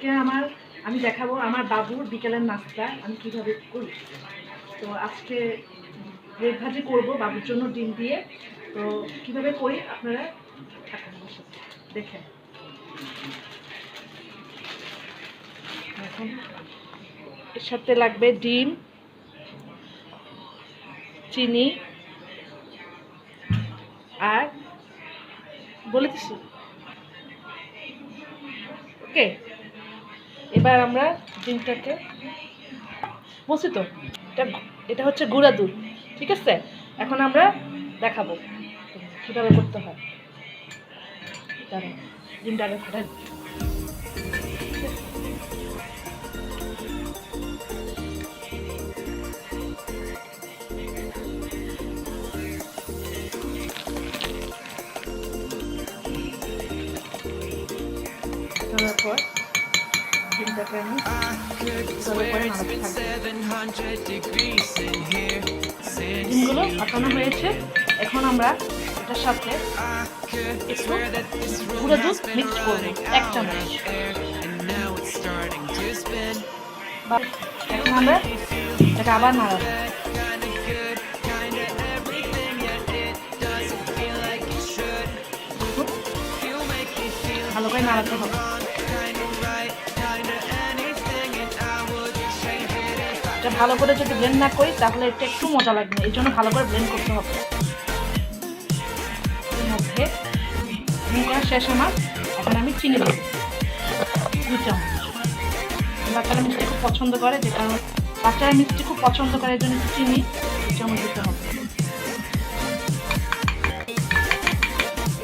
আজকে আমি দেখাবো আমার বাবুর বিকেলের নাস্তা আমি কীভাবে করি। তো আজকে ব্রেড ভাজি করবো বাবুর জন্য ডিম দিয়ে। তো কীভাবে করি আপনারা দেখেন। এখন এর সাথে লাগবে ডিম, চিনি আর বলে দিছি। ওকে, এবার আমরা ডিমটাকে বলছি তো, এটা হচ্ছে গুঁড়া দুধ, ঠিক আছে। এখন আমরা দেখাবো কীভাবে করতে হয়। ডিমটা আগে ফাটাই। পর ডিমটাকে আমি ডিমগুলো ফাটানো হয়েছে। এখন আমরা এটার সাথে একটু গুঁড়ো দুধ মিক্স করবো, 1 চামচ। এখন আমরা এটাকে আবার নাড়াবো। ভালো করে নাড়াতে হবে। ভালো করে যদি ব্লেন্ড না করি তাহলে এটা একটু মজা লাগবে না, এই জন্য ভালো করে ব্লেন্ড করতে হবে। এর মধ্যে ব্লেন্ড করা শেষ আমার। এখন আমি চিনি দেবো 2 চামচ। বাচ্চারা মিষ্টি খুব পছন্দ করে, যে কারণে বাচ্চারা মিষ্টি খুব পছন্দ করে, এই জন্য একটু চিনি 2 চামচ দিতে হবে।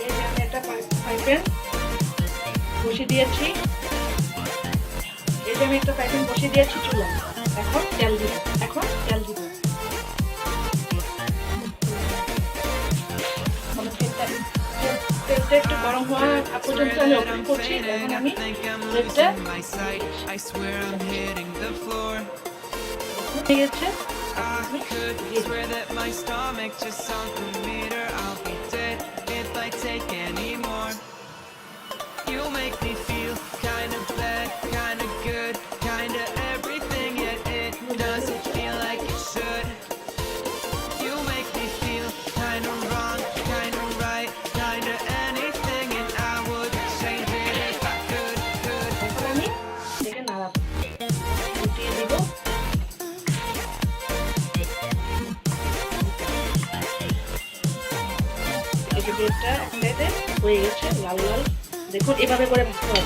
এই যে আমি একটা পাইপেন বসিয়ে দিয়েছি, চুলা। এখন তেল দিব, তেলটা একটু গরম হওয়া পর্যন্ত আমি অপেক্ষা করছি। এখন আমি ব্রেডটা হয়ে গেছে। ব্রেডটা একসাথে হয়ে গেছে, লাল লাল। দেখুন এভাবে করে ভাজতে হবে।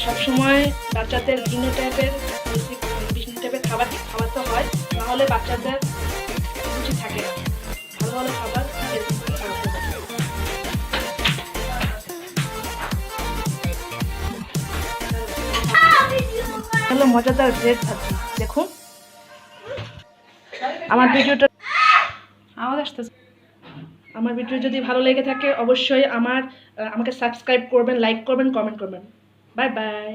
সবসময় বাচ্চাদের ভিন্ন টাইপের খাবার খাওয়াতে হয়, নাহলে বাচ্চাদের রুচি থাকে না। ভালো ভালো খাবার হলো মজাদার ব্রেড ভাজি। দেখুন আমার ভিডিওটা আমার ভিডিও যদি ভালো লেগে থাকে অবশ্যই আমাকে সাবস্ক্রাইব করবেন, লাইক করবেন, কমেন্ট করবেন। Bye bye.